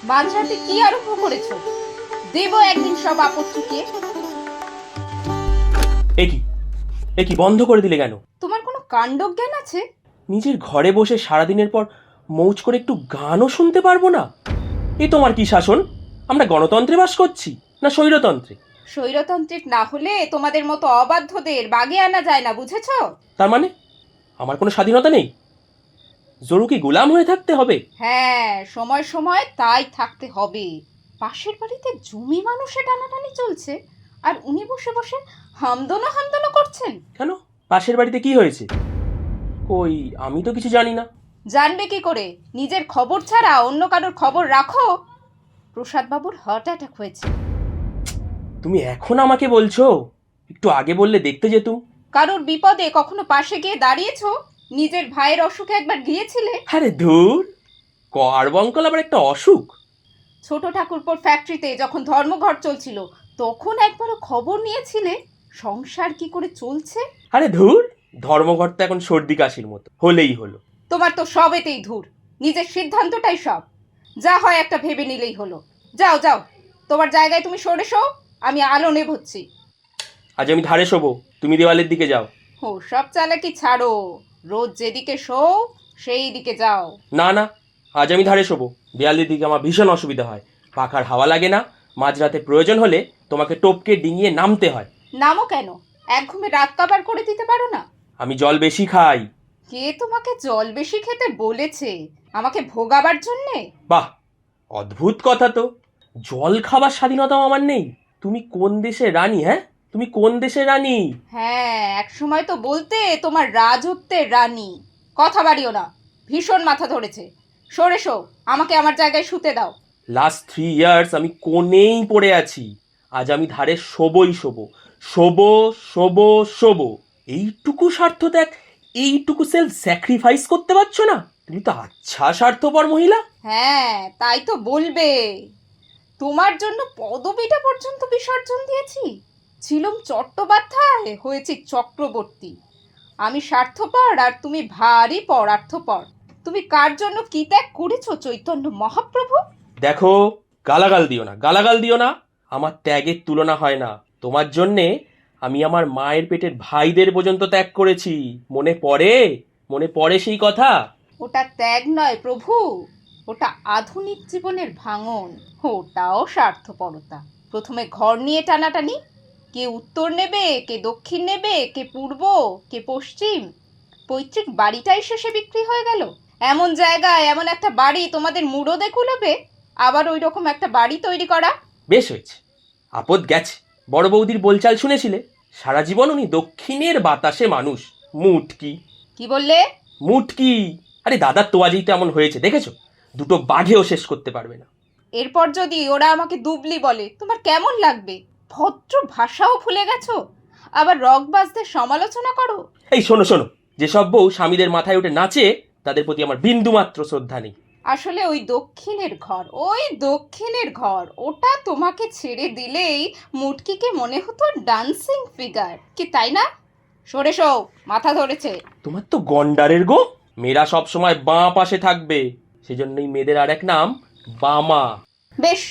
মাঝরাতে কি আরম্ভ করেছো? দেব একদিন সব আপদ চুকিয়ে। এ কি বন্ধ করে দিলে কেন? তোমার কোনো কাণ্ডজ্ঞান আছে? নিজের ঘরে বসে সারাদিনের পর মৌজ করে একটু গানও শুনতে পারবো না? এ তোমার কি শাসন? আমরা গণতন্ত্রে বাস করছি না স্বৈরতন্ত্রে? স্বৈরতান্ত্রিক না হলে তোমাদের মতো অবাধ্যদের বাগে আনা যায় না, বুঝেছো? তার মানে আমার কোনো স্বাধীনতা নেই? জরু কি গোলাম হয়ে থাকতে হবে? হ্যাঁ, সময় সময় তাই থাকতে হবে। পাশের বাড়িতে জমি মানুষে টানাটানি চলছে, আর উনি বসে বসে হামদনো হামদনো করছেন। কেন? পাশের বাড়িতে কি হয়েছে? কই, আমি তো কিছু জানি না। জানবে কি করে? নিজের খবর ছাড়া অন্য কারোর খবর রাখো? প্রসাদ বাবুর হার্ট অ্যাটাক হয়েছে। তুমি এখন আমাকে বলছো? একটু আগে বললে দেখতে যেতুম। কারোর বিপদে কখনো পাশে গিয়ে দাঁড়িয়েছো? নিজের ভাইয়ের অসুখে একবার গিয়েছিলে? আরে ধুর, কার্বঙ্কল আবার একটা অসুখ? ছোট ঠাকুরপোর ফ্যাক্টরিতে যখন ধর্মঘট চলছিল তখন একবারও খবর নিয়েছিলে সংসার কি করে চলছে? আরে ধুর, ধর্মঘট তো এখন সর্দি কাশির মতো, হলেই হলো। তোমার তো সবেতেই ধুর। নিজের সিদ্ধান্তটাই সব। যা হয় একটা ভেবে নিলেই হলো। যাও যাও, তোমার জায়গায় তুমি সরে শো, আমি আলো নেভচ্ছি। আজ আমি ধারে শোবো, তুমি দেওয়ালের দিকে যাও। ও সব চালাকি ছাড়ো, রোজ যেদিকে শো সেই দিকে যাও। না না, আজ আমি ধারে শোবো। দেয়ালের দিকে আমার ভীষণ অসুবিধা হয়, পাখার হাওয়া লাগে না, মাঝরাতে প্রয়োজন হলে তোমাকে টপকে ডিঙিয়ে নামতে হয়। নামো কেন? এক ঘুমে রাত কাবার করে দিতে পারো না? আমি জল বেশি খাই। কে তোমাকে জল বেশি খেতে বলেছে? আমাকে ভোগাবার জন্যে? বাহ, অদ্ভুত কথা তো। জল খাবার স্বাধীনতাও আমার নেই? তুমি কোন দেশের রানী? হ্যাঁ, তুমি কোন দেশের রানী? হ্যাঁ, এক সময় তো বলতে তোমার রাজত্বের রানী। কথা বাড়িও না, ভীষণ মাথা ধরেছে। সরে শো, আমাকে আমার জায়গায় শুতে দাও। লাস্ট 3 ইয়ার্স আমি কোণেই পড়ে আছি। আজ আমি ধারে শোবই শোবো, শোবো শোবো শোবো। এইটুকু স্বার্থ ত্যাগ, এইটুকু সেলফ স্যাক্রিফাইস করতে পারছো না? তুমি তো আচ্ছা স্বার্থপর মহিলা। হ্যাঁ, তাই তো বলবে। তোমার জন্য পদবিটা পর্যন্ত বিসর্জন দিয়েছি। ছিলুম চট্টোপাধ্যায়, হয়েছি চক্রবর্তী। আমি স্বার্থপর আর তুমি ভারী পরার্থপর। তুমি কার জন্য কি ত্যাগ করেছো চৈতন্য মহাপ্রভু? দেখো, গালাগাল দিও না, গালাগাল দিও না। আমার ত্যাগের তুলনা হয় না তোমার জন্যে। আমি আমার মায়ের পেটের ভাইদের পর্যন্ত ত্যাগ করেছি। মনে পড়ে? মনে পড়ে সেই কথা? ওটা ত্যাগ নয় প্রভু, ওটা আধুনিক জীবনের ভাঙন। ওটাও স্বার্থপরতা। প্রথমে ঘর নিয়ে টানাটানি, কে উত্তর নেবে, কে দক্ষিণ নেবে, কে পূর্ব, কে পশ্চিম। পৈতৃক বাড়িটাই শেষে বিক্রি হয়ে গেল। এমন জায়গায় এমন একটা বাড়ি তোমাদের মুরদে কুলোবে, আবার ওই রকম একটা বাড়ি তৈরি করা। বেশ হয়েছে, আপদ গেছে। বড় বৌদির বলচাল শুনেছিলে? সারা জীবন উনি দক্ষিণের বাতাসে মানুষ। মুটকি। কি বললে? মুটকি। আরে দাদার তোয়াজেই তো এমন হয়েছে, দেখেছো? দুটো বাঘেও শেষ করতে পারবে না। এরপর যদি ওরা আমাকে দুবলি বলে তোমার কেমন লাগবে? ভদ্র ভাষাও ভুলে গেছো, আবার রকবাজদের সমালোচনা করো। এই শোনো শোনো, যেসব বউ স্বামীদের মাথায় উঠে নাচে তাদের প্রতি আমার বিন্দুমাত্র শ্রদ্ধা নেই। আসলে ওই দক্ষিণের ঘর, ওই দক্ষিণের ঘর, ওটা তোমাকে ছেড়ে দিলেই মুটকিকে মনে হতো ডান্সিং ফিগার, কি তাই না? সরে শো, মাথা ধরেছে। তোমার তো গন্ডারের গো। মেয়েরা সব সময় বাঁ পাশে থাকবে, সেজন্যই মেয়েদের আর এক নাম বামা। বেশ,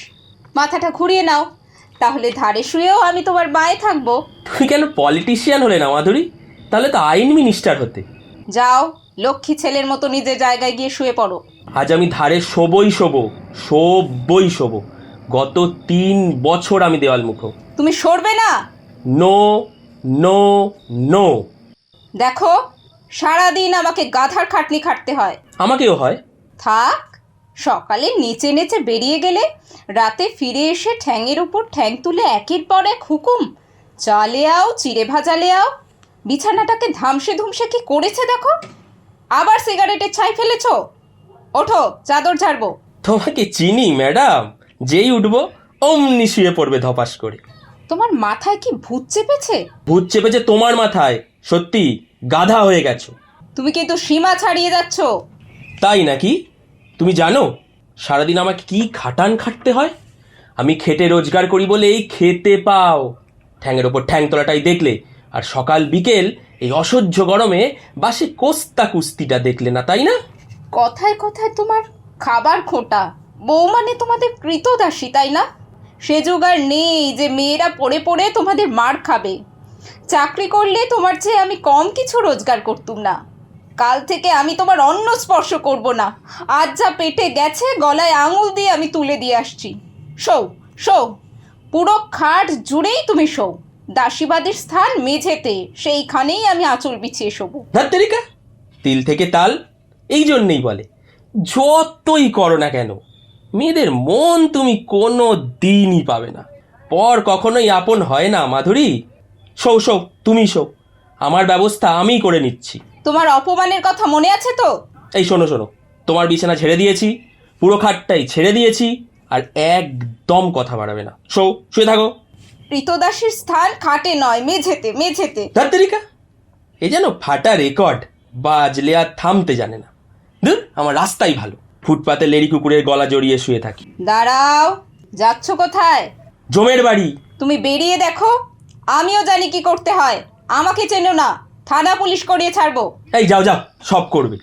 মাথাটা ঘুরিয়ে নাও, তাহলে ধারে শুয়েও আমি তোমার বায়ে থাকবো। তুমি কেন পলিটিশিয়ান হলে না মাধুরী? তাহলে তো আইন মিনিস্টার হতে। যাও, লক্ষ্মী ছেলের মতো নিজের জায়গায় গিয়ে শুয়ে পড়ো। আজ আমি ধারে শোবই শোবো, শোবই শোবো। গত 3 বছর আমি দেওয়াল মুখো। তুমি সরবে না? No, no, no. দেখো, সারাদিন আমাকে গাধার খাটনি খাটতে হয়। আমাকেও হয়। থাক, সকালে নেচে নেচে বেরিয়ে গেলে রাতে ফিরে এসে ঠ্যাংয়ের উপর ঠ্যাং তুলে একের পর এক হুকুম। চালে আও, চিড়ে ভাজালে আও। বিছানাটাকে ধামসে ধুমসে কি করেছে দেখো। আবার সিগারেটের ছাই ফেলেছো। ওঠো, চাদর ঝাড়বো। তোমাকে চিনি ম্যাডাম, যেই উঠবো অমনি শুয়ে পড়বে ধপাস করে। তোমার মাথায় কি ভূত চেপেছে? ভূত চেপেছে তোমার মাথায়, সত্যি গাধা হয়ে গেছো। তুমি কিন্তু সীমা ছাড়িয়ে যাচ্ছ। তাই নাকি? তুমি জানো সারাদিন আমাকে কি খাটান খাটতে হয়? আমি খেটে রোজগার করি বলে এই খেতে পাও। ঠ্যাংয়ের ওপর ঠ্যাং তোলাটাই দেখলে, আর সকাল বিকেল এই অসহ্য গরমে বাসে কোস্তা কুস্তিটা দেখলে না, তাই না? কথায় কথায় তোমার খাবার খোঁটা। বউ মানে তোমাদের কৃতদাসী, তাই না? সে জোগাড় নেই যে মেয়েরা পড়ে পড়ে তোমাদের মার খাবে। চাকরি করলে তোমার চেয়ে আমি কম কিছু রোজগার করতুম না। কাল থেকে আমি তোমার অন্ন স্পর্শ করব না। আজ যা পেটে গেছে গলায় আঙুল দিয়ে আমি তুলে দিয়ে আসছি। শোও শোও, পুরো খাট জুড়েই তুমি শোও। দাসীবাদীর স্থান মেঝেতে, সেইখানেই আমি আঁচল বিছিয়ে শোবো। ধাত্তেরিকা, তিল থেকে তাল এই জন্যেই বলে, যতই করো না কেন মেয়েদের মন তুমি কোনো দিনই পাবে না। পর কখনোই আপন হয় না মাধুরী। শোও শোও, তুমি শোও, আমার ব্যবস্থা আমিই করে নিচ্ছি। তোমার অপমানের কথা মনে আছে তো? এই শোনো শোনো, তোমার বিছানা ছেড়ে দিয়েছি, পুরো খাটটাই ছেড়ে দিয়েছি, আর একদম কথা বাড়াবে না। শোও, শুয়ে থাকো। কৃতদাসীর স্থান খাটে নয়, মেঝেতে, মেঝেতে। ধাত্তেরিকা, এ যেন ফাটা রেকর্ড, বাজলে আর থামতে জানে না। ধুর, আমার রাস্তাই ভালো, ফুটপাতে লেডি কুকুরের গলা জড়িয়ে শুয়ে থাকি। দাঁড়াও, যাচ্ছ কোথায়? জমের বাড়ি। তুমি বেরিয়ে দেখো, আমিও জানি কি করতে হয়। আমাকে চেনো না, থানা পুলিশ করিয়ে ছাড়বো। এই যাও যাও, সব করবে।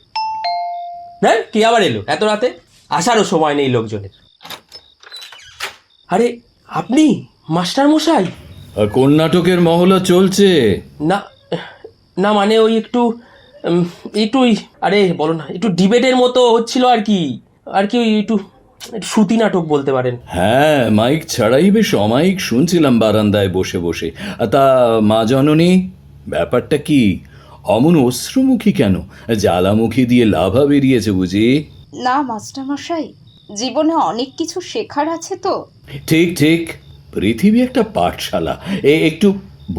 হ্যাঁ, কে আবার এলো এত রাতে? আসারও সময় নেই লোকজনের। আরে আপনি মাস্টার মশাই? কোন নাটকের মহলা চলছে? না না, মানে ওই একটু একটু আরে বলো না, একটু ডিবেটের মতো হচ্ছিল আর কি ওই একটু শ্রুতি নাটক বলতে পারেন। হ্যাঁ, মাইক ছাড়াই বেশ অমাইক শুনছিলাম বারান্দায় বসে বসে। তা মা জননী, ব্যাপারটা কি? অমন অশ্রুমুখী কেন? জ্বালামুখী দিয়ে লাভা বেরিয়েছে বুঝি? না মাস্টারমশাই, জীবনে অনেক কিছু শেখার আছে তো। ঠিক ঠিক, পৃথিবী একটা পাঠশালা। একটু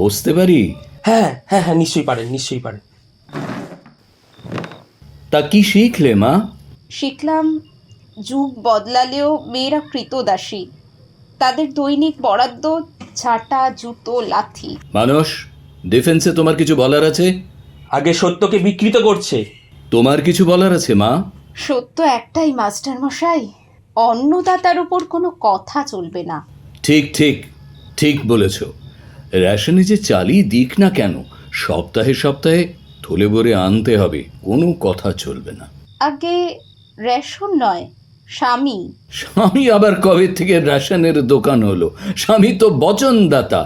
বসতে পারি? হ্যাঁ হ্যাঁ হ্যাঁ, নিশ্চয়ই পারেন, নিশ্চয়ই পারেন। তা কি শিখলে মা? শিখলাম, যুগ বদলালেও মেয়েরা কৃতদাসী। তাদের দৈনিক বরাদ্দ ছাটা, জুতো, লাথি। মানস, ডিফেন্সে তোমার কিছু বলার আছে? আগে সত্যকে বিকৃত করছে। তোমার কিছু বলার আছে মা? সত্য একটাই মাস্টারমশাই, অন্নদাতার উপর কোনো কথা চলবে না। ঠিক ঠিক ঠিক বলেছ। রেশনে যে চালই দিক না কেন, সপ্তাহে সপ্তাহে থলে ভরে আনতে হবে, কোনো কথা চলবে না। আগে রেশন নয়, স্বামী। স্বামী আবার কবে থেকে রেশনের দোকান হলো? স্বামী তো বচনদাতা।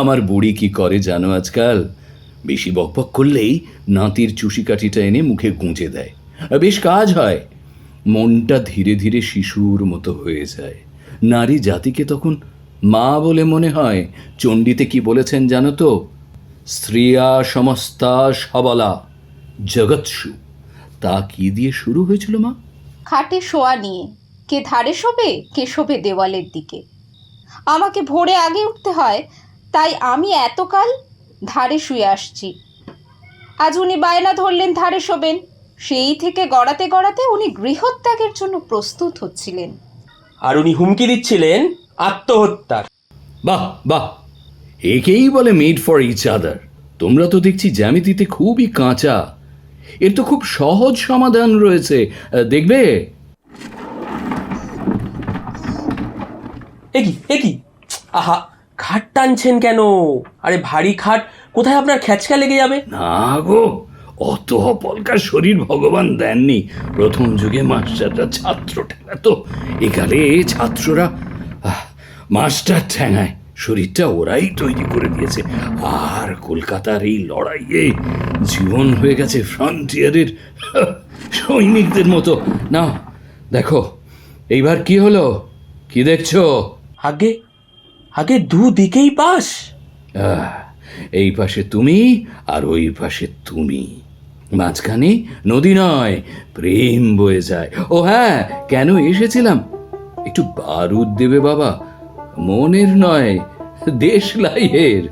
আমার বুড়ি কি করে জানো আজকাল? বেশি বকবক করলেই নাতির চুষি কাঠিটা এনে মুখে গুঁজে দেয়। বেশ কাজ হয়। মনটা ধীরে ধীরে শিশুর মতো হয়ে যায়। নারী জাতিকে তখন মা বলে মনে হয়। চণ্ডীতে কি বলেছেন জানো তো? স্ত্রিয়া সমস্তা সবলা জগৎসু। তা কি দিয়ে শুরু হয়েছিল মা? খাটে শোয়া নিয়ে, কে ধারে শোবে, কে শোবে দেওয়ালের দিকে। আমাকে ভোরে আগে উঠতে হয়, তাই আমি এতকাল ধারে শুয়ে আসছি। আজ উনি বায়না ধরলেন ধারে শোবেন। সেই থেকে গড়াতে গড়াতে উনি গৃহত্যাগের জন্য প্রস্তুত হচ্ছিলেন। আর উনি হুমকি দিচ্ছিলেন আত্মহত্যার। বাহ বাহ, একেই বলে মেড ফর ইচ আদার। তোমরা তো দেখছি জ্যামিতিতে খুবই কাঁচা। এর তো খুব সহজ সমাধান রয়েছে, দেখবে? একই আহা, খাট টানছেন কেন? আরে ভারী খাট, কোথায় আপনার খ্যাচকা লেগে যাবে। না গো, অত অপলকা শরীর ভগবান দেননি। প্রথম যুগে মাস্টাররা ছাত্র ঠেঙাতো, একালে ছাত্ররা মাস্টার ঠেঙায়। শরীরটা ওরাই তৈরি করে দিয়েছে। আর কলকাতার এই লড়াইয়ে জীবন হয়ে গেছে ফ্রন্টিয়ারের সৈনিকদের মতো। না দেখো, এইবার কি হলো? কি দেখছো? আগে আগে দুদিকেই পাস। এই পাশে তুমি আর ওই পাশে তুমি, মাঝখানে নদী নয়, প্রেম বয়ে যায়। ও হ্যাঁ, কেন এসেছিলাম? একটু বারুদ দেবে বাবা? মনের নয়, দেশলাইয়ের।